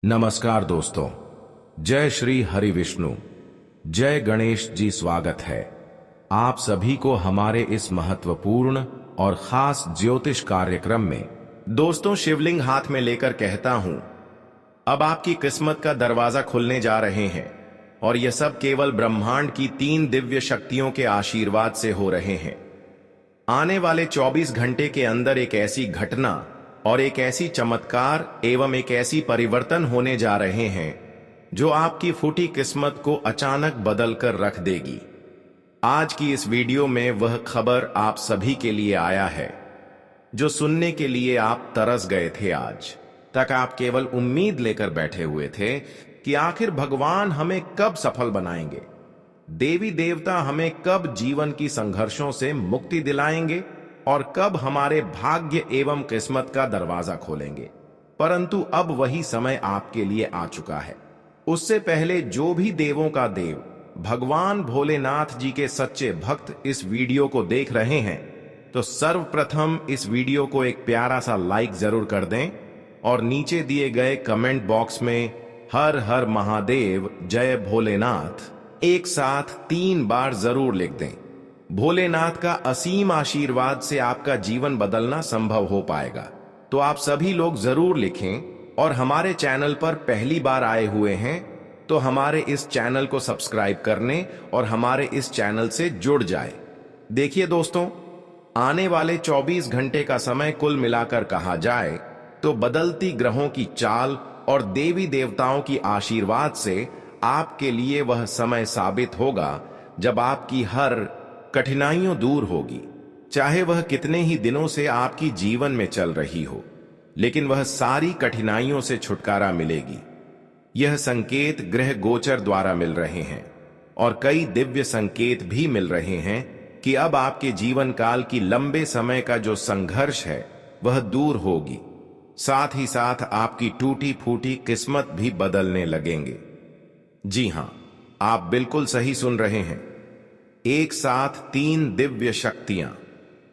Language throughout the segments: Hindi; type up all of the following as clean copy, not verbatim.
नमस्कार दोस्तों। जय श्री हरि विष्णु। जय गणेश जी। स्वागत है आप सभी को हमारे इस महत्वपूर्ण और खास ज्योतिष कार्यक्रम में। दोस्तों, शिवलिंग हाथ में लेकर कहता हूं, अब आपकी किस्मत का दरवाजा खुलने जा रहे हैं और यह सब केवल ब्रह्मांड की 3 दिव्य शक्तियों के आशीर्वाद से हो रहे हैं। आने वाले 24 घंटे के अंदर एक ऐसी घटना और एक ऐसी चमत्कार एवं एक ऐसी परिवर्तन होने जा रहे हैं जो आपकी फूटी किस्मत को अचानक बदल कर रख देगी। आज की इस वीडियो में वह खबर आप सभी के लिए आया है जो सुनने के लिए आप तरस गए थे। आज तक आप केवल उम्मीद लेकर बैठे हुए थे कि आखिर भगवान हमें कब सफल बनाएंगे, देवी देवता हमें कब जीवन की संघर्षों से मुक्ति दिलाएंगे और कब हमारे भाग्य एवं किस्मत का दरवाजा खोलेंगे। परंतु अब वही समय आपके लिए आ चुका है। उससे पहले जो भी देवों का देव भगवान भोलेनाथ जी के सच्चे भक्त इस वीडियो को देख रहे हैं, तो सर्वप्रथम इस वीडियो को एक प्यारा सा लाइक जरूर कर दें और नीचे दिए गए कमेंट बॉक्स में हर हर महादेव जय भोलेनाथ एक साथ 3 बार जरूर लिख दें। भोलेनाथ का असीम आशीर्वाद से आपका जीवन बदलना संभव हो पाएगा। तो आप सभी लोग जरूर लिखें और हमारे चैनल पर पहली बार आए हुए हैं तो हमारे इस चैनल को सब्सक्राइब करने और हमारे इस चैनल से जुड़ जाए। देखिए दोस्तों, आने वाले 24 घंटे का समय कुल मिलाकर कहा जाए तो बदलती ग्रहों की चाल और देवी देवताओं की आशीर्वाद से आपके लिए वह समय साबित होगा जब आपकी हर कठिनाइयों दूर होगी। चाहे वह कितने ही दिनों से आपकी जीवन में चल रही हो, लेकिन वह सारी कठिनाइयों से छुटकारा मिलेगी। यह संकेत ग्रह गोचर द्वारा मिल रहे हैं और कई दिव्य संकेत भी मिल रहे हैं कि अब आपके जीवन काल की लंबे समय का जो संघर्ष है वह दूर होगी। साथ ही साथ आपकी टूटी फूटी किस्मत भी बदलने लगेंगे। जी हां, आप बिल्कुल सही सुन रहे हैं। एक साथ 3 दिव्य शक्तियां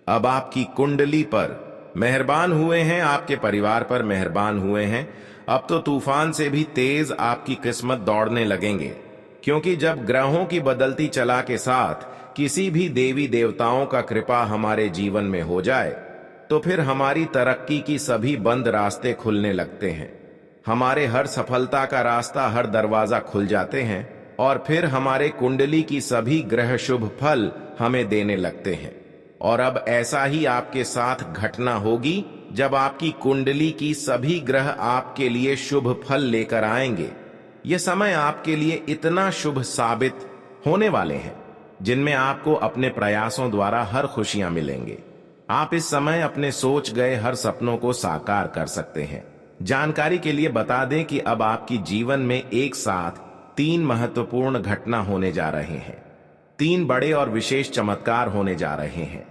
अब आपकी कुंडली पर मेहरबान हुए हैं, आपके परिवार पर मेहरबान हुए हैं। अब तो तूफान से भी तेज आपकी किस्मत दौड़ने लगेंगे, क्योंकि जब ग्रहों की बदलती चला के साथ किसी भी देवी देवताओं का कृपा हमारे जीवन में हो जाए तो फिर हमारी तरक्की की सभी बंद रास्ते खुलने लगते हैं। हमारे हर सफलता का रास्ता, हर दरवाजा खुल जाते हैं और फिर हमारे कुंडली की सभी ग्रह शुभ फल हमें देने लगते हैं। और अब ऐसा ही आपके साथ घटना होगी जब आपकी कुंडली की सभी ग्रह आपके लिए शुभ फल लेकर आएंगे। यह समय आपके लिए इतना शुभ साबित होने वाले हैं जिनमें आपको अपने प्रयासों द्वारा हर खुशियां मिलेंगे। आप इस समय अपने सोच गए हर सपनों को साकार कर सकते हैं। जानकारी के लिए बता दें कि अब आपकी जीवन में एक साथ 3 महत्वपूर्ण घटना होने जा रहे हैं। 3 बड़े और विशेष चमत्कार होने जा रहे हैं।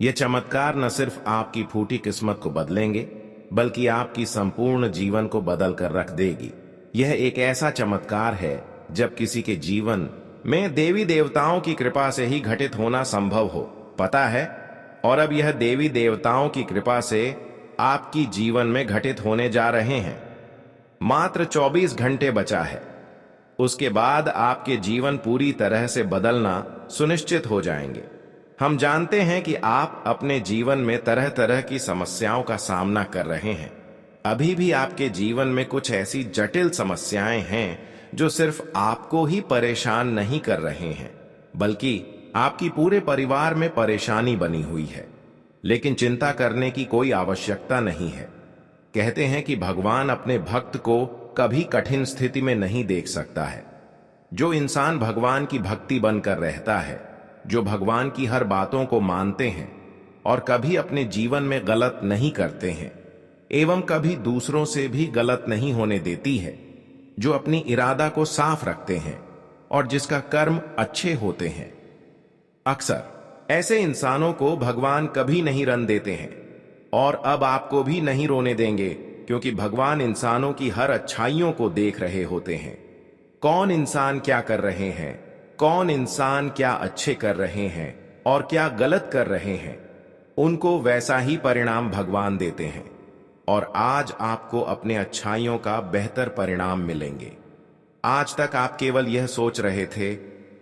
ये चमत्कार न सिर्फ आपकी फूटी किस्मत को बदलेंगे, बल्कि आपकी संपूर्ण जीवन को बदल कर रख देगी। यह एक ऐसा चमत्कार है जब किसी के जीवन में देवी देवताओं की कृपा से ही घटित होना संभव हो, पता है। और अब यह देवी देवताओं की कृपा से आपकी जीवन में घटित होने जा रहे हैं। मात्र 24 घंटे बचा है, उसके बाद आपके जीवन पूरी तरह से बदलना सुनिश्चित हो जाएंगे। हम जानते हैं कि आप अपने जीवन में तरह तरह की समस्याओं का सामना कर रहे हैं। अभी भी आपके जीवन में कुछ ऐसी जटिल समस्याएं हैं जो सिर्फ आपको ही परेशान नहीं कर रहे हैं, बल्कि आपकी पूरे परिवार में परेशानी बनी हुई है। लेकिन चिंता करने की कोई आवश्यकता नहीं है। कहते हैं कि भगवान अपने भक्त को कभी कठिन स्थिति में नहीं देख सकता है। जो इंसान भगवान की भक्ति बनकर रहता है, जो भगवान की हर बातों को मानते हैं और कभी अपने जीवन में गलत नहीं करते हैं एवं कभी दूसरों से भी गलत नहीं होने देती है, जो अपनी इरादा को साफ रखते हैं और जिसका कर्म अच्छे होते हैं, अक्सर ऐसे इंसानों को भगवान कभी नहीं रन देते हैं। और अब आपको भी नहीं रोने देंगे, क्योंकि भगवान इंसानों की हर अच्छाइयों को देख रहे होते हैं। कौन इंसान क्या कर रहे हैं, कौन इंसान क्या अच्छे कर रहे हैं और क्या गलत कर रहे हैं, उनको वैसा ही परिणाम भगवान देते हैं। और आज आपको अपने अच्छाइयों का बेहतर परिणाम मिलेंगे। आज तक आप केवल यह सोच रहे थे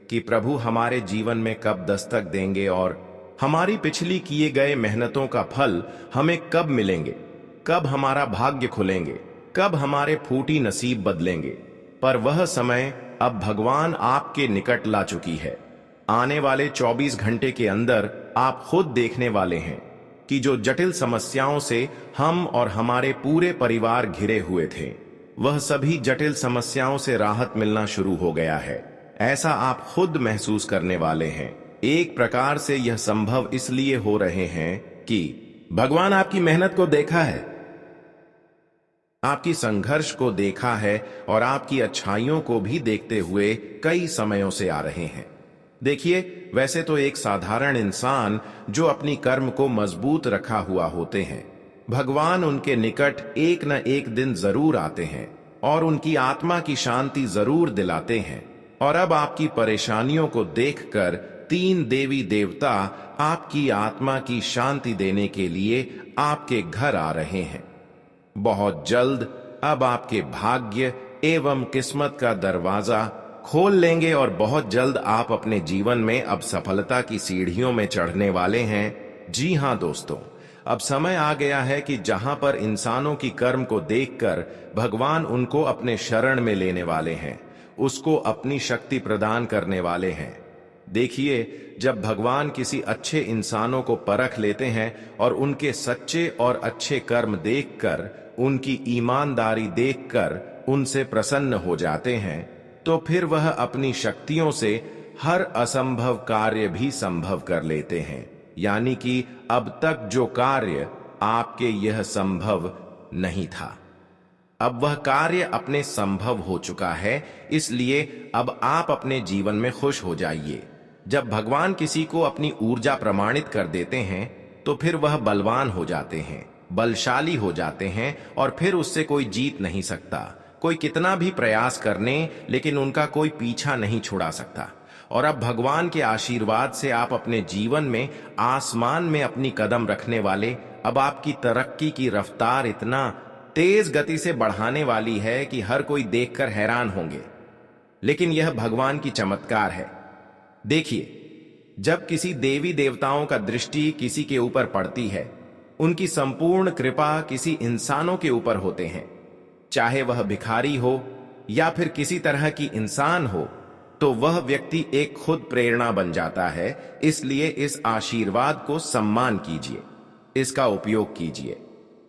कि प्रभु हमारे जीवन में कब दस्तक देंगे और हमारी पिछली किए गए मेहनतों का फल हमें कब मिलेंगे, कब हमारा भाग्य खुलेंगे, कब हमारे फूटी नसीब बदलेंगे। पर वह समय अब भगवान आपके निकट ला चुकी है। आने वाले 24 घंटे के अंदर आप खुद देखने वाले हैं कि जो जटिल समस्याओं से हम और हमारे पूरे परिवार घिरे हुए थे, वह सभी जटिल समस्याओं से राहत मिलना शुरू हो गया है। ऐसा आप खुद महसूस करने वाले हैं। एक प्रकार से यह संभव इसलिए हो रहे हैं कि भगवान आपकी मेहनत को देखा है, आपकी संघर्ष को देखा है और आपकी अच्छाइयों को भी देखते हुए कई समयों से आ रहे हैं। देखिए, वैसे तो एक साधारण इंसान जो अपनी कर्म को मजबूत रखा हुआ होते हैं, भगवान उनके निकट एक न एक दिन जरूर आते हैं और उनकी आत्मा की शांति जरूर दिलाते हैं। और अब आपकी परेशानियों को देखकर 3 देवी देवता आपकी आत्मा की शांति देने के लिए आपके घर आ रहे हैं। बहुत जल्द अब आपके भाग्य एवं किस्मत का दरवाजा खोल लेंगे और बहुत जल्द आप अपने जीवन में अब सफलता की सीढ़ियों में चढ़ने वाले हैं। जी हां दोस्तों, अब समय आ गया है कि जहां पर इंसानों की कर्म को देखकर भगवान उनको अपने शरण में लेने वाले हैं, उसको अपनी शक्ति प्रदान करने वाले हैं। देखिए, जब भगवान किसी अच्छे इंसानों को परख लेते हैं और उनके सच्चे और अच्छे कर्म देखकर, उनकी ईमानदारी देखकर उनसे प्रसन्न हो जाते हैं, तो फिर वह अपनी शक्तियों से हर असंभव कार्य भी संभव कर लेते हैं। यानी कि अब तक जो कार्य आपके यह संभव नहीं था, अब वह कार्य अपने संभव हो चुका है। इसलिए अब आप अपने जीवन में खुश हो जाइए। जब भगवान किसी को अपनी ऊर्जा प्रमाणित कर देते हैं, तो फिर वह बलवान हो जाते हैं, बलशाली हो जाते हैं और फिर उससे कोई जीत नहीं सकता। कोई कितना भी प्रयास करने, लेकिन उनका कोई पीछा नहीं छुड़ा सकता। और अब भगवान के आशीर्वाद से आप अपने जीवन में आसमान में अपनी कदम रखने वाले, अब आपकी तरक्की की रफ्तार इतना तेज गति से बढ़ाने वाली है कि हर कोई देखकर हैरान होंगे। लेकिन यह भगवान की चमत्कार है। देखिए, जब किसी देवी देवताओं का दृष्टि किसी के ऊपर पड़ती है, उनकी संपूर्ण कृपा किसी इंसानों के ऊपर होते हैं, चाहे वह भिखारी हो या फिर किसी तरह की इंसान हो, तो वह व्यक्ति एक खुद प्रेरणा बन जाता है। इसलिए इस आशीर्वाद को सम्मान कीजिए, इसका उपयोग कीजिए।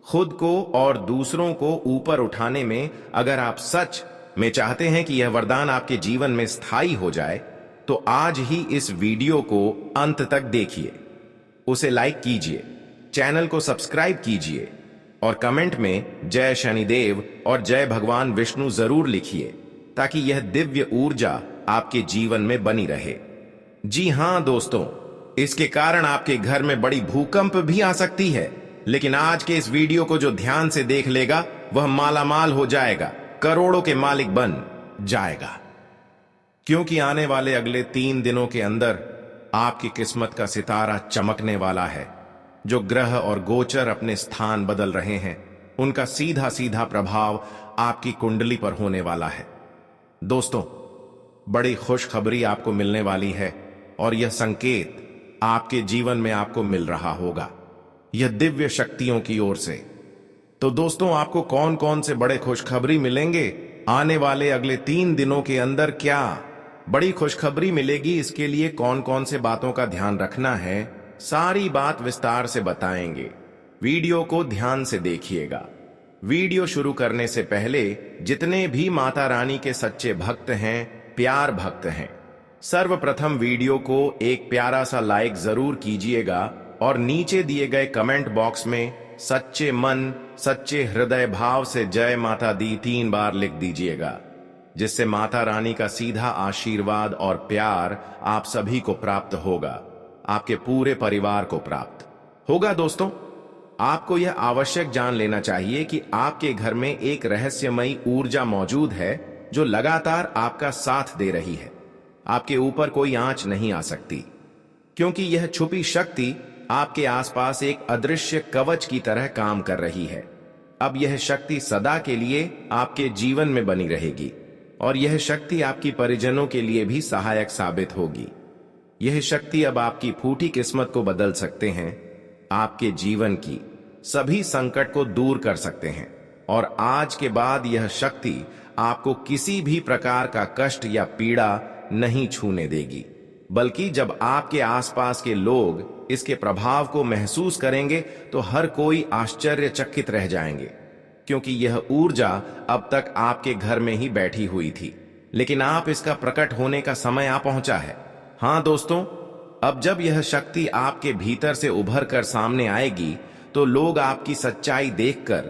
खुद को और दूसरों को ऊपर उठाने में अगर आप सच में चाहते हैं कि यह वरदान आपके जीवन में स्थायी हो जाए, तो आज ही इस वीडियो को अंत तक देखिए, उसे लाइक कीजिए, चैनल को सब्सक्राइब कीजिए और कमेंट में जय शनिदेव और जय भगवान विष्णु जरूर लिखिए, ताकि यह दिव्य ऊर्जा आपके जीवन में बनी रहे। जी हां दोस्तों, इसके कारण आपके घर में बड़ी भूकंप भी आ सकती है, लेकिन आज के इस वीडियो को जो ध्यान से देख लेगा, वह मालामाल हो जाएगा, करोड़ों के मालिक बन जाएगा। क्योंकि आने वाले अगले 3 दिनों के अंदर आपकी किस्मत का सितारा चमकने वाला है। जो ग्रह और गोचर अपने स्थान बदल रहे हैं, उनका सीधा सीधा प्रभाव आपकी कुंडली पर होने वाला है। दोस्तों, बड़ी खुशखबरी आपको मिलने वाली है और यह संकेत आपके जीवन में आपको मिल रहा होगा, यह दिव्य शक्तियों की ओर से। तो दोस्तों, आपको कौन कौन से बड़े खुशखबरी मिलेंगे आने वाले अगले 3 दिनों के अंदर, क्या बड़ी खुशखबरी मिलेगी, इसके लिए कौन कौन से बातों का ध्यान रखना है, सारी बात विस्तार से बताएंगे। वीडियो को ध्यान से देखिएगा। वीडियो शुरू करने से पहले जितने भी माता रानी के सच्चे भक्त हैं, प्यार भक्त हैं, सर्वप्रथम वीडियो को एक प्यारा सा लाइक जरूर कीजिएगा और नीचे दिए गए कमेंट बॉक्स में सच्चे मन सच्चे हृदय भाव से जय माता दी 3 बार लिख दीजिएगा, जिससे माता रानी का सीधा आशीर्वाद और प्यार आप सभी को प्राप्त होगा, आपके पूरे परिवार को प्राप्त होगा। दोस्तों, आपको यह आवश्यक जान लेना चाहिए कि आपके घर में एक रहस्यमयी ऊर्जा मौजूद है जो लगातार आपका साथ दे रही है। आपके ऊपर कोई आंच नहीं आ सकती, क्योंकि यह छुपी शक्ति आपके आसपास एक अदृश्य कवच की तरह काम कर रही है। अब यह शक्ति सदा के लिए आपके जीवन में बनी रहेगी और यह शक्ति आपकी परिजनों के लिए भी सहायक साबित होगी। यह शक्ति अब आपकी फूटी किस्मत को बदल सकते हैं, आपके जीवन की सभी संकट को दूर कर सकते हैं और आज के बाद यह शक्ति आपको किसी भी प्रकार का कष्ट या पीड़ा नहीं छूने देगी, बल्कि जब आपके आसपास के लोग इसके प्रभाव को महसूस करेंगे तो हर कोई आश्चर्यचकित रह जाएंगे, क्योंकि यह ऊर्जा अब तक आपके घर में ही बैठी हुई थी, लेकिन आप इसका प्रकट होने का समय आ पहुंचा है। हाँ दोस्तों, अब जब यह शक्ति आपके भीतर से उभर कर सामने आएगी तो लोग आपकी सच्चाई देखकर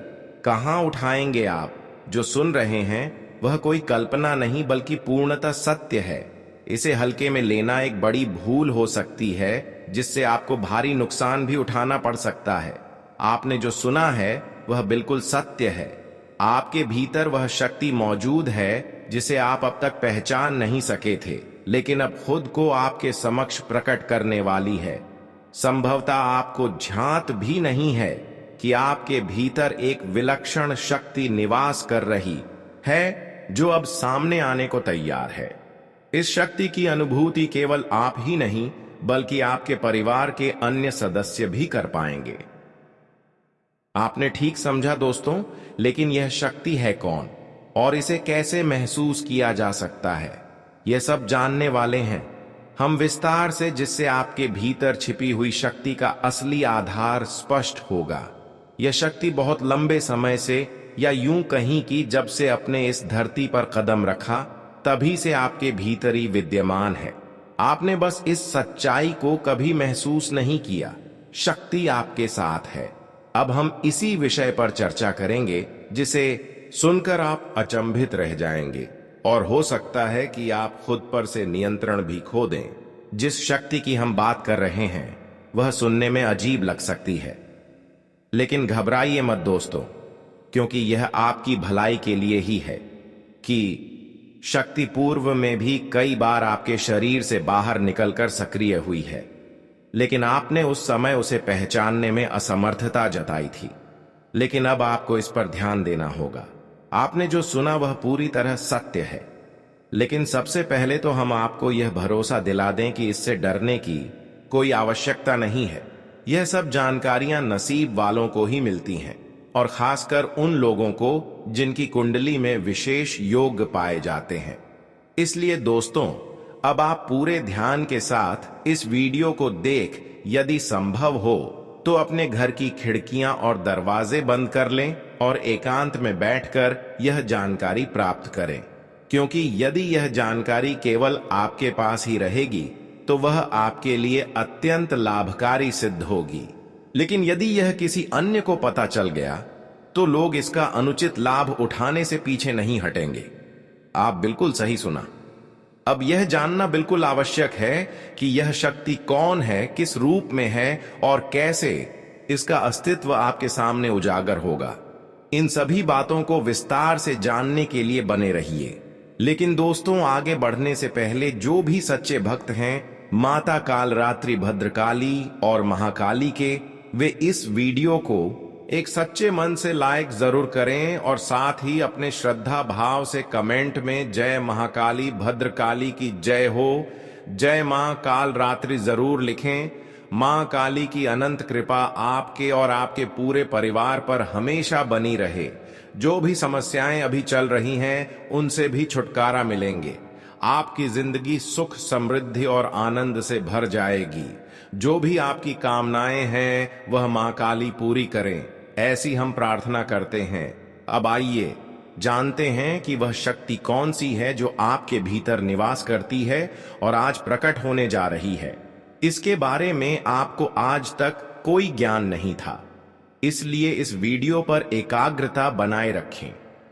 कहां उठाएंगे। आप जो सुन रहे हैं वह कोई कल्पना नहीं बल्कि पूर्णतः सत्य है। इसे हल्के में लेना एक बड़ी भूल हो सकती है, जिससे आपको भारी नुकसान भी उठाना पड़ सकता है। आपने जो सुना है वह बिल्कुल सत्य है। आपके भीतर वह शक्ति मौजूद है जिसे आप अब तक पहचान नहीं सके थे, लेकिन अब खुद को आपके समक्ष प्रकट करने वाली है। संभवतः आपको झांत भी नहीं है कि आपके भीतर एक विलक्षण शक्ति निवास कर रही है जो अब सामने आने को तैयार है। इस शक्ति की अनुभूति केवल आप ही नहीं बल्कि आपके परिवार के अन्य सदस्य भी कर पाएंगे। आपने ठीक समझा दोस्तों, लेकिन यह शक्ति है कौन और इसे कैसे महसूस किया जा सकता है, यह सब जानने वाले हैं हम विस्तार से, जिससे आपके भीतर छिपी हुई शक्ति का असली आधार स्पष्ट होगा। यह शक्ति बहुत लंबे समय से, या यूं कहीं कि जब से अपने इस धरती पर कदम रखा तभी से आपके भीतर ही विद्यमान है। आपने बस इस सच्चाई को कभी महसूस नहीं किया। शक्ति आपके साथ है। अब हम इसी विषय पर चर्चा करेंगे जिसे सुनकर आप अचंभित रह जाएंगे और हो सकता है कि आप खुद पर से नियंत्रण भी खो दें। जिस शक्ति की हम बात कर रहे हैं वह सुनने में अजीब लग सकती है, लेकिन घबराइए मत दोस्तों, क्योंकि यह आपकी भलाई के लिए ही है। कि शक्ति पूर्व में भी कई बार आपके शरीर से बाहर निकलकर सक्रिय हुई है, लेकिन आपने उस समय उसे पहचानने में असमर्थता जताई थी। लेकिन अब आपको इस पर ध्यान देना होगा। आपने जो सुना वह पूरी तरह सत्य है, लेकिन सबसे पहले तो हम आपको यह भरोसा दिला दें कि इससे डरने की कोई आवश्यकता नहीं है। यह सब जानकारियां नसीब वालों को ही मिलती हैं, और खासकर उन लोगों को जिनकी कुंडली में विशेष योग पाए जाते हैं। इसलिए दोस्तों, अब आप पूरे ध्यान के साथ इस वीडियो को देख, यदि संभव हो तो अपने घर की खिड़कियां और दरवाजे बंद कर लें और एकांत में बैठकर यह जानकारी प्राप्त करें, क्योंकि यदि यह जानकारी केवल आपके पास ही रहेगी तो वह आपके लिए अत्यंत लाभकारी सिद्ध होगी। लेकिन यदि यह किसी अन्य को पता चल गया तो लोग इसका अनुचित लाभ उठाने से पीछे नहीं हटेंगे। आप बिल्कुल सही सुना। अब यह जानना बिल्कुल आवश्यक है कि यह शक्ति कौन है, किस रूप में है और कैसे इसका अस्तित्व आपके सामने उजागर होगा। इन सभी बातों को विस्तार से जानने के लिए बने रहिए। लेकिन दोस्तों, आगे बढ़ने से पहले जो भी सच्चे भक्त हैं माता कालरात्रि भद्रकाली और महाकाली के, वे इस वीडियो को एक सच्चे मन से लाइक जरूर करें और साथ ही अपने श्रद्धा भाव से कमेंट में जय महाकाली भद्रकाली की जय हो, जय मां कालरात्रि जरूर लिखें। मां काली की अनंत कृपा आपके और आपके पूरे परिवार पर हमेशा बनी रहे। जो भी समस्याएं अभी चल रही हैं उनसे भी छुटकारा मिलेंगे। आपकी जिंदगी सुख, समृद्धि और आनंद से भर जाएगी। जो भी आपकी कामनाएं हैं वह मां काली पूरी करें, ऐसी हम प्रार्थना करते हैं। अब आइए जानते हैं कि वह शक्ति कौन सी है जो आपके भीतर निवास करती है और आज प्रकट होने जा रही है। इसके बारे में आपको आज तक कोई ज्ञान नहीं था, इसलिए इस वीडियो पर एकाग्रता बनाए रखें,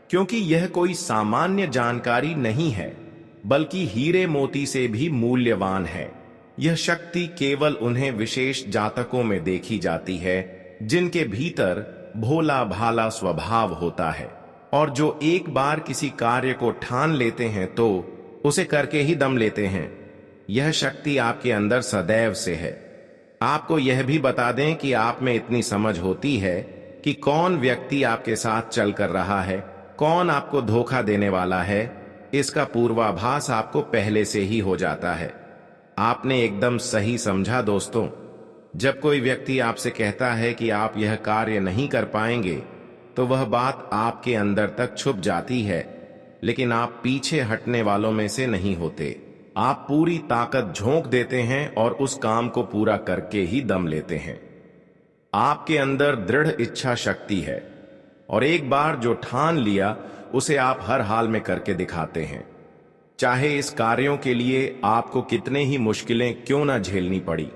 क्योंकि यह कोई सामान्य जानकारी नहीं है बल्कि हीरे मोती से भी मूल्यवान है। यह शक्ति केवल उन्हें विशेष जातकों में देखी जाती है जिनके भीतर भोला भाला स्वभाव होता है और जो एक बार किसी कार्य को ठान लेते हैं तो उसे करके ही दम लेते हैं। यह शक्ति आपके अंदर सदैव से है। आपको यह भी बता दें कि आप में इतनी समझ होती है कि कौन व्यक्ति आपके साथ चल कर रहा है, कौन आपको धोखा देने वाला है, इसका पूर्वाभास आपको पहले से ही हो जाता है। आपने एकदम सही समझा दोस्तों। जब कोई व्यक्ति आपसे कहता है कि आप यह कार्य नहीं कर पाएंगे, तो वह बात आपके अंदर तक छुप जाती है, लेकिन आप पीछे हटने वालों में से नहीं होते। आप पूरी ताकत झोंक देते हैं और उस काम को पूरा करके ही दम लेते हैं। आपके अंदर दृढ़ इच्छा शक्ति है और एक बार जो ठान लिया उसे आप हर हाल में करके दिखाते हैं, चाहे इस कार्यों के लिए आपको कितने ही मुश्किलें क्यों ना झेलनी पड़ी,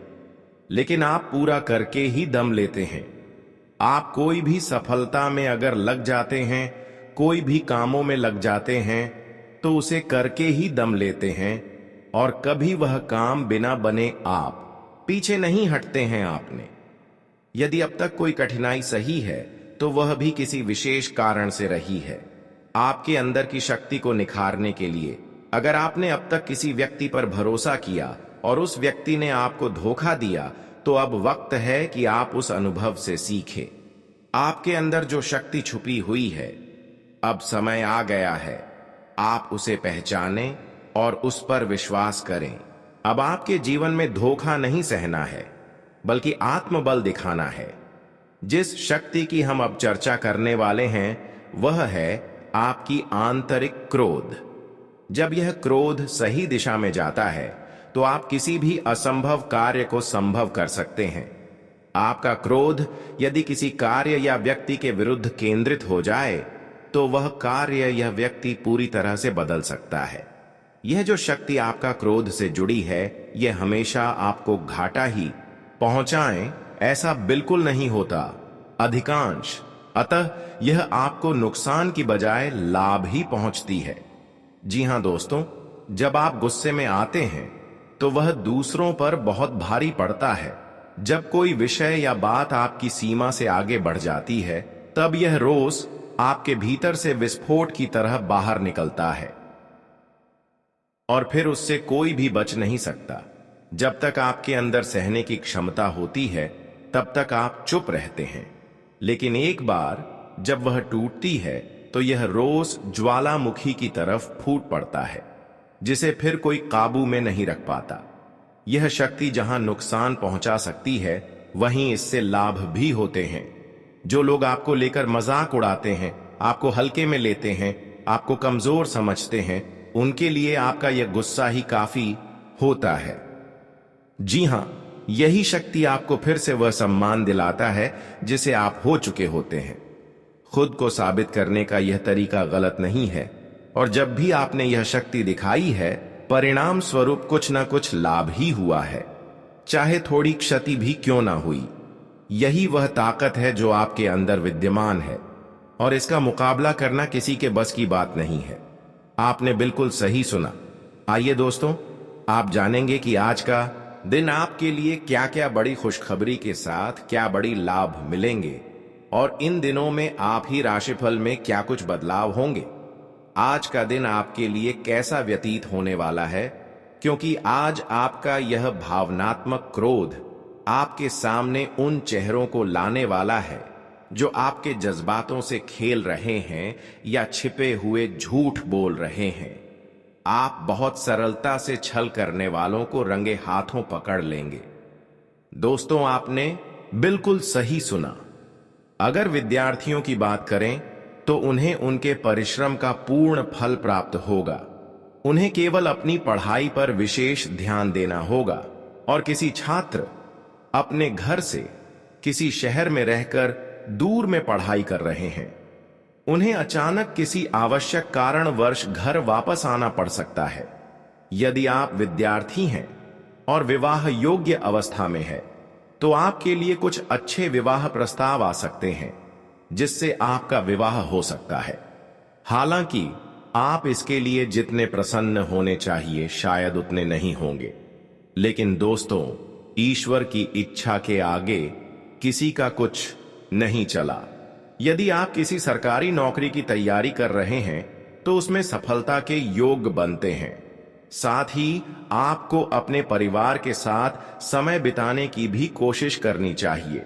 लेकिन आप पूरा करके ही दम लेते हैं। आप कोई भी सफलता में अगर लग जाते हैं, कोई भी कामों में लग जाते हैं, तो उसे करके ही दम लेते हैं और कभी वह काम बिना बने आप पीछे नहीं हटते हैं आपने। यदि अब तक कोई कठिनाई सही है तो वह भी किसी विशेष कारण से रही है, आपके अंदर की शक्ति को निखारने के लिए। अगर आपने अब तक किसी व्यक्ति पर भरोसा किया और उस व्यक्ति ने आपको धोखा दिया, तो अब वक्त है कि आप उस अनुभव से सीखें। आपके अंदर जो शक्ति छुपी हुई है, अब समय आ गया है आप उसे पहचानें और उस पर विश्वास करें। अब आपके जीवन में धोखा नहीं सहना है, बल्कि आत्मबल दिखाना है। जिस शक्ति की हम अब चर्चा करने वाले हैं वह है आपकी आंतरिक क्रोध। जब यह क्रोध सही दिशा में जाता है तो आप किसी भी असंभव कार्य को संभव कर सकते हैं। आपका क्रोध यदि किसी कार्य या व्यक्ति के विरुद्ध केंद्रित हो जाए तो वह कार्य या व्यक्ति पूरी तरह से बदल सकता है। यह जो शक्ति आपका क्रोध से जुड़ी है, यह हमेशा आपको घाटा ही पहुंचाएं ऐसा बिल्कुल नहीं होता, अधिकांश। अतः यह आपको नुकसान की बजाय लाभ ही पहुंचती है। जी हां दोस्तों, जब आप गुस्से में आते हैं तो वह दूसरों पर बहुत भारी पड़ता है। जब कोई विषय या बात आपकी सीमा से आगे बढ़ जाती है, तब यह रोष आपके भीतर से विस्फोट की तरह बाहर निकलता है और फिर उससे कोई भी बच नहीं सकता। जब तक आपके अंदर सहने की क्षमता होती है तब तक आप चुप रहते हैं, लेकिन एक बार जब वह टूटती है तो यह रोष ज्वालामुखी की तरफ फूट पड़ता है, जिसे फिर कोई काबू में नहीं रख पाता। यह शक्ति जहां नुकसान पहुंचा सकती है, वहीं इससे लाभ भी होते हैं। जो लोग आपको लेकर मजाक उड़ाते हैं, आपको हल्के में लेते हैं, आपको कमजोर समझते हैं, उनके लिए आपका यह गुस्सा ही काफी होता है। जी हां, यही शक्ति आपको फिर से वह सम्मान दिलाता है जिसे आप हो चुके होते हैं। खुद को साबित करने का यह तरीका गलत नहीं है, और जब भी आपने यह शक्ति दिखाई है, परिणाम स्वरूप कुछ ना कुछ लाभ ही हुआ है, चाहे थोड़ी क्षति भी क्यों ना हुई। यही वह ताकत है जो आपके अंदर विद्यमान है, और इसका मुकाबला करना किसी के बस की बात नहीं है। आपने बिल्कुल सही सुना। आइए दोस्तों, आप जानेंगे कि आज का दिन आपके लिए क्या क्या बड़ी खुशखबरी के साथ क्या बड़ी लाभ मिलेंगे, और इन दिनों में आप ही राशिफल में क्या कुछ बदलाव होंगे। आज का दिन आपके लिए कैसा व्यतीत होने वाला है, क्योंकि आज आपका यह भावनात्मक क्रोध आपके सामने उन चेहरों को लाने वाला है जो आपके जज्बातों से खेल रहे हैं या छिपे हुए झूठ बोल रहे हैं। आप बहुत सरलता से छल करने वालों को रंगे हाथों पकड़ लेंगे। दोस्तों, आपने बिल्कुल सही सुना। अगर विद्यार्थियों की बात करें तो उन्हें उनके परिश्रम का पूर्ण फल प्राप्त होगा। उन्हें केवल अपनी पढ़ाई पर विशेष ध्यान देना होगा, और किसी छात्र अपने घर से किसी शहर में रहकर दूर में पढ़ाई कर रहे हैं, उन्हें अचानक किसी आवश्यक कारणवश घर वापस आना पड़ सकता है। यदि आप विद्यार्थी हैं और विवाह योग्य अवस्था में है, तो आपके लिए कुछ अच्छे विवाह प्रस्ताव आ सकते हैं, जिससे आपका विवाह हो सकता है। हालांकि आप इसके लिए जितने प्रसन्न होने चाहिए शायद उतने नहीं होंगे, लेकिन दोस्तों, ईश्वर की इच्छा के आगे किसी का कुछ नहीं चला। यदि आप किसी सरकारी नौकरी की तैयारी कर रहे हैं तो उसमें सफलता के योग्य बनते हैं। साथ ही आपको अपने परिवार के साथ समय बिताने की भी कोशिश करनी चाहिए।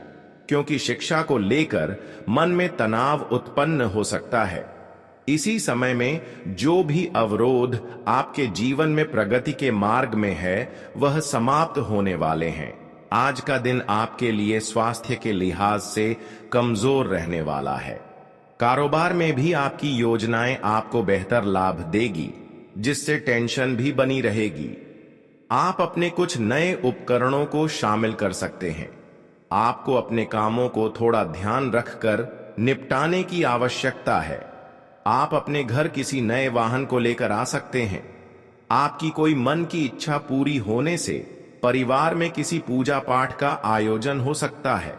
क्योंकि शिक्षा को लेकर मन में तनाव उत्पन्न हो सकता है। इसी समय में जो भी अवरोध आपके जीवन में प्रगति के मार्ग में है वह समाप्त होने वाले हैं। आज का दिन आपके लिए स्वास्थ्य के लिहाज से कमजोर रहने वाला है। कारोबार में भी आपकी योजनाएं आपको बेहतर लाभ देगी, जिससे टेंशन भी बनी रहेगी। आप अपने कुछ नए उपकरणों को शामिल कर सकते हैं। आपको अपने कामों को थोड़ा ध्यान रखकर निपटाने की आवश्यकता है। आप अपने घर किसी नए वाहन को लेकर आ सकते हैं। आपकी कोई मन की इच्छा पूरी होने से परिवार में किसी पूजा पाठ का आयोजन हो सकता है।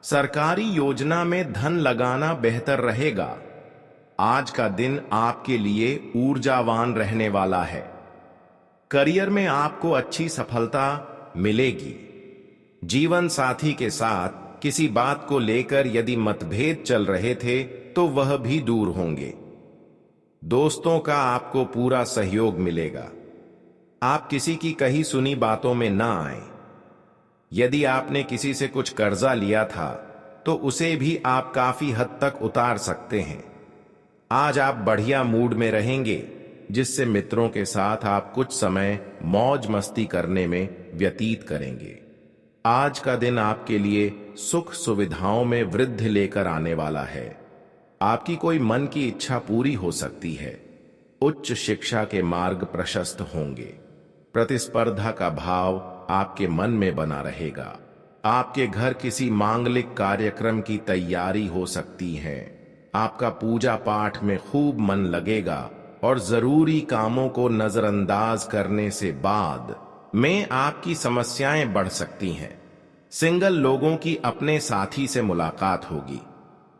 सरकारी योजना में धन लगाना बेहतर रहेगा। आज का दिन आपके लिए ऊर्जावान रहने वाला है। करियर में आपको अच्छी सफलता मिलेगी। जीवन साथी के साथ किसी बात को लेकर यदि मतभेद चल रहे थे तो वह भी दूर होंगे। दोस्तों का आपको पूरा सहयोग मिलेगा। आप किसी की कही सुनी बातों में ना आए। यदि आपने किसी से कुछ कर्जा लिया था तो उसे भी आप काफी हद तक उतार सकते हैं। आज आप बढ़िया मूड में रहेंगे, जिससे मित्रों के साथ आप कुछ समय मौज मस्ती करने में व्यतीत करेंगे। आज का दिन आपके लिए सुख सुविधाओं में वृद्धि लेकर आने वाला है। आपकी कोई मन की इच्छा पूरी हो सकती है। उच्च शिक्षा के मार्ग प्रशस्त होंगे। प्रतिस्पर्धा का भाव आपके मन में बना रहेगा। आपके घर किसी मांगलिक कार्यक्रम की तैयारी हो सकती है। आपका पूजा पाठ में खूब मन लगेगा और जरूरी कामों को नजरअंदाज करने से बाद में आपकी समस्याएं बढ़ सकती हैं। सिंगल लोगों की अपने साथी से मुलाकात होगी।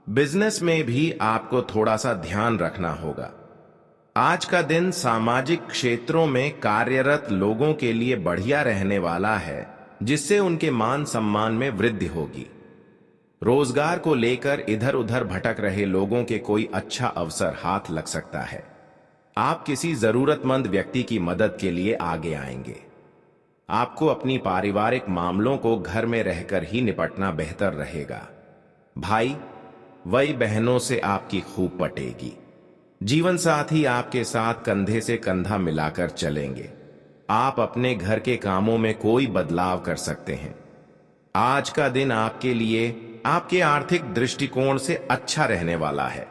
बिजनेस में भी आपको थोड़ा सा ध्यान रखना होगा। आज का दिन सामाजिक क्षेत्रों में कार्यरत लोगों के लिए बढ़िया रहने वाला है, जिससे उनके मान सम्मान में वृद्धि होगी। रोजगार को लेकर इधर उधर भटक रहे लोगों के कोई अच्छा अवसर हाथ लग सकता है। आप किसी जरूरतमंद व्यक्ति की मदद के लिए आगे आएंगे। आपको अपनी पारिवारिक मामलों को घर में रहकर ही निपटना बेहतर रहेगा। भाई वही बहनों से आपकी खूब पटेगी। जीवन साथी आपके साथ कंधे से कंधा मिलाकर चलेंगे। आप अपने घर के कामों में कोई बदलाव कर सकते हैं। आज का दिन आपके लिए आपके आर्थिक दृष्टिकोण से अच्छा रहने वाला है।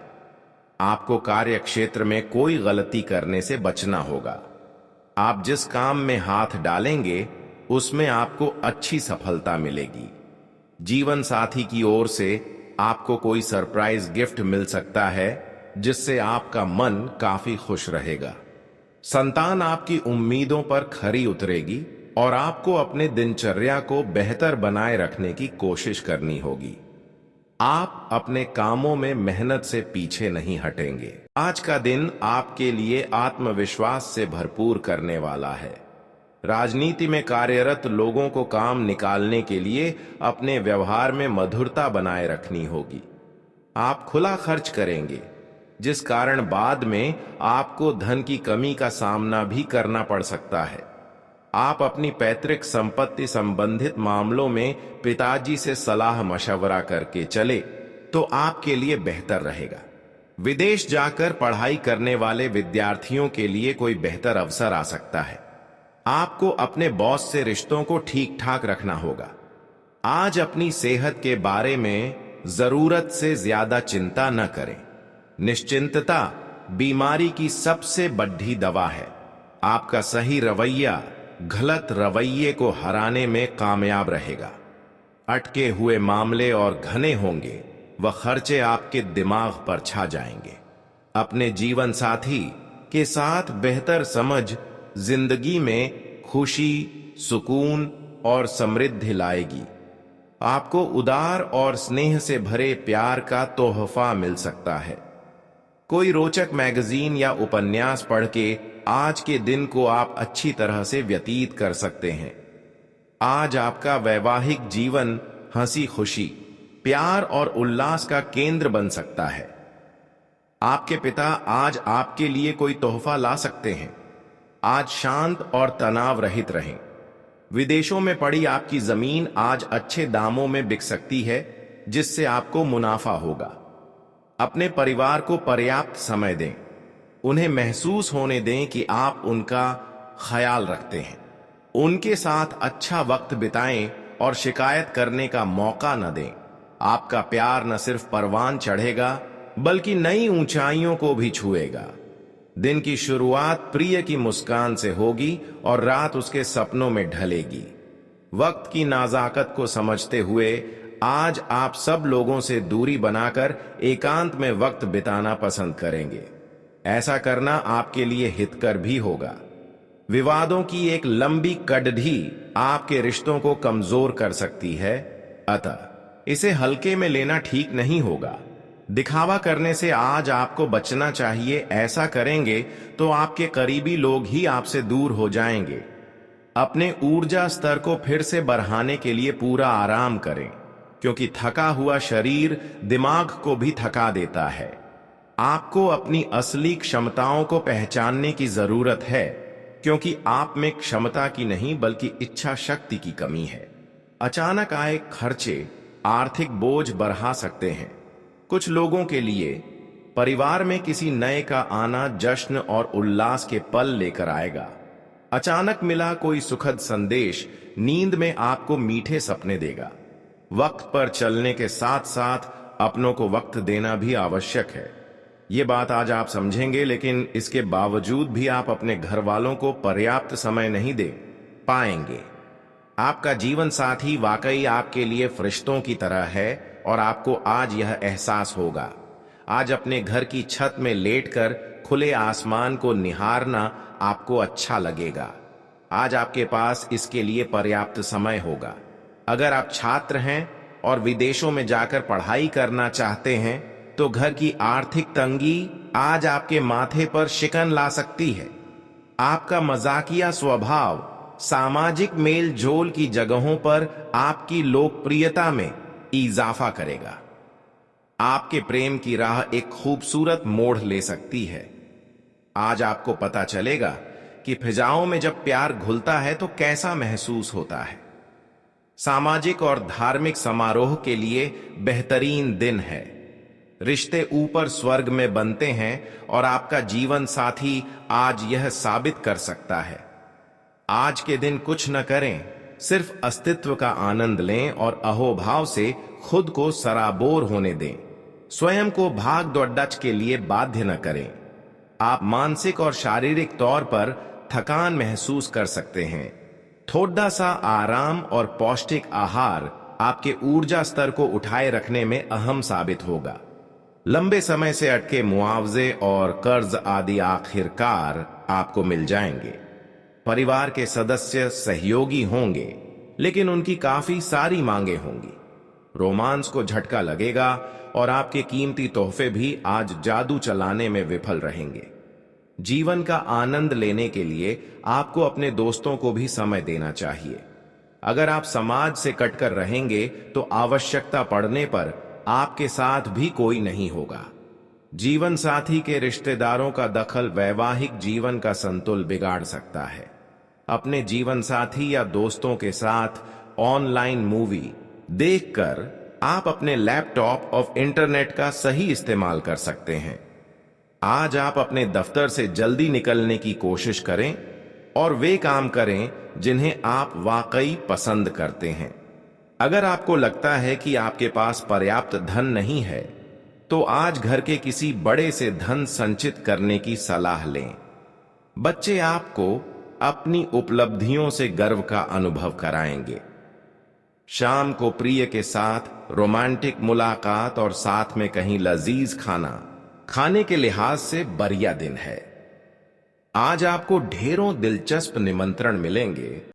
आपको कार्य क्षेत्र में कोई गलती करने से बचना होगा। आप जिस काम में हाथ डालेंगे उसमें आपको अच्छी सफलता मिलेगी। जीवन साथी की ओर से आपको कोई सरप्राइज गिफ्ट मिल सकता है, जिससे आपका मन काफी खुश रहेगा। संतान आपकी उम्मीदों पर खरी उतरेगी और आपको अपने दिनचर्या को बेहतर बनाए रखने की कोशिश करनी होगी। आप अपने कामों में मेहनत से पीछे नहीं हटेंगे। आज का दिन आपके लिए आत्मविश्वास से भरपूर करने वाला है। राजनीति में कार्यरत लोगों को काम निकालने के लिए अपने व्यवहार में मधुरता बनाए रखनी होगी। आप खुला खर्च करेंगे, जिस कारण बाद में आपको धन की कमी का सामना भी करना पड़ सकता है। आप अपनी पैतृक संपत्ति संबंधित मामलों में पिताजी से सलाह मशवरा करके चले तो आपके लिए बेहतर रहेगा। विदेश जाकर पढ़ाई करने वाले विद्यार्थियों के लिए कोई बेहतर अवसर आ सकता है। आपको अपने बॉस से रिश्तों को ठीक ठाक रखना होगा। आज अपनी सेहत के बारे में जरूरत से ज्यादा चिंता न करें। निश्चिंतता बीमारी की सबसे बड़ी दवा है। आपका सही रवैया गलत रवैये को हराने में कामयाब रहेगा। अटके हुए मामले और घने होंगे, वह खर्चे आपके दिमाग पर छा जाएंगे। अपने जीवन साथी के साथ बेहतर समझ जिंदगी में खुशी, सुकून और समृद्धि लाएगी। आपको उदार और स्नेह से भरे प्यार का तोहफा मिल सकता है। कोई रोचक मैगजीन या उपन्यास पढ़ के आज के दिन को आप अच्छी तरह से व्यतीत कर सकते हैं। आज आपका वैवाहिक जीवन हंसी खुशी, प्यार और उल्लास का केंद्र बन सकता है। आपके पिता आज आपके लिए कोई तोहफा ला सकते हैं। आज शांत और तनाव रहित रहें। विदेशों में पड़ी आपकी जमीन आज अच्छे दामों में बिक सकती है, जिससे आपको मुनाफा होगा। अपने परिवार को पर्याप्त समय दें। उन्हें महसूस होने दें कि आप उनका ख्याल रखते हैं। उनके साथ अच्छा वक्त बिताएं और शिकायत करने का मौका न दें। आपका प्यार न सिर्फ परवान चढ़ेगा बल्कि नई ऊंचाइयों को भी छुएगा। दिन की शुरुआत प्रिय की मुस्कान से होगी और रात उसके सपनों में ढलेगी। वक्त की नाजाकत को समझते हुए आज आप सब लोगों से दूरी बनाकर एकांत में वक्त बिताना पसंद करेंगे। ऐसा करना आपके लिए हितकर भी होगा। विवादों की एक लंबी कड़ढ़ी आपके रिश्तों को कमजोर कर सकती है, अतः इसे हल्के में लेना ठीक नहीं होगा। दिखावा करने से आज आपको बचना चाहिए। ऐसा करेंगे तो आपके करीबी लोग ही आपसे दूर हो जाएंगे। अपने ऊर्जा स्तर को फिर से बढ़ाने के लिए पूरा आराम करें, क्योंकि थका हुआ शरीर दिमाग को भी थका देता है। आपको अपनी असली क्षमताओं को पहचानने की जरूरत है, क्योंकि आप में क्षमता की नहीं बल्कि इच्छा शक्ति की कमी है। अचानक आए खर्चे आर्थिक बोझ बढ़ा सकते हैं। कुछ लोगों के लिए परिवार में किसी नए का आना जश्न और उल्लास के पल लेकर आएगा। अचानक मिला कोई सुखद संदेश नींद में आपको मीठे सपने देगा। वक्त पर चलने के साथ साथ अपनों को वक्त देना भी आवश्यक है। ये बात आज आप समझेंगे, लेकिन इसके बावजूद भी आप अपने घर वालों को पर्याप्त समय नहीं दे पाएंगे। आपका जीवन साथी वाकई आपके लिए फरिश्तों की तरह है और आपको आज यह एहसास होगा। आज अपने घर की छत में लेटकर खुले आसमान को निहारना आपको अच्छा लगेगा। आज आपके पास इसके लिए पर्याप्त समय होगा। अगर आप छात्र हैं और विदेशों में जाकर पढ़ाई करना चाहते हैं तो घर की आर्थिक तंगी आज आपके माथे पर शिकन ला सकती है। आपका मजाकिया स्वभाव सामाजिक मेल जोल की जगहों पर आपकी लोकप्रियता में इजाफा करेगा। आपके प्रेम की राह एक खूबसूरत मोड़ ले सकती है। आज आपको पता चलेगा कि फिजाओं में जब प्यार घुलता है तो कैसा महसूस होता है। सामाजिक और धार्मिक समारोह के लिए बेहतरीन दिन है। रिश्ते ऊपर स्वर्ग में बनते हैं और आपका जीवन साथी आज यह साबित कर सकता है। आज के दिन कुछ न करें, सिर्फ अस्तित्व का आनंद लें और अहोभाव से खुद को सराबोर होने दें। स्वयं को भाग दौड़ के लिए बाध्य न करें। आप मानसिक और शारीरिक तौर पर थकान महसूस कर सकते हैं। थोड़ा सा आराम और पौष्टिक आहार आपके ऊर्जा स्तर को उठाए रखने में अहम साबित होगा। लंबे समय से अटके मुआवजे और कर्ज आदि आखिरकार आपको मिल जाएंगे। परिवार के सदस्य सहयोगी होंगे, लेकिन उनकी काफी सारी मांगे होंगी। रोमांस को झटका लगेगा और आपके कीमती तोहफे भी आज जादू चलाने में विफल रहेंगे। जीवन का आनंद लेने के लिए आपको अपने दोस्तों को भी समय देना चाहिए। अगर आप समाज से कटकर रहेंगे तो आवश्यकता पड़ने पर आपके साथ भी कोई नहीं होगा। जीवन साथी के रिश्तेदारों का दखल वैवाहिक जीवन का संतुलन बिगाड़ सकता है। अपने जीवन साथी या दोस्तों के साथ ऑनलाइन मूवी देखकर आप अपने लैपटॉप और इंटरनेट का सही इस्तेमाल कर सकते हैं। आज आप अपने दफ्तर से जल्दी निकलने की कोशिश करें और वे काम करें जिन्हें आप वाकई पसंद करते हैं। अगर आपको लगता है कि आपके पास पर्याप्त धन नहीं है तो आज घर के किसी बड़े से धन संचित करने की सलाह लें। बच्चे आपको अपनी उपलब्धियों से गर्व का अनुभव कराएंगे। शाम को प्रिय के साथ रोमांटिक मुलाकात और साथ में कहीं लजीज खाना खाने के लिहाज से बढ़िया दिन है। आज आपको ढेरों दिलचस्प निमंत्रण मिलेंगे।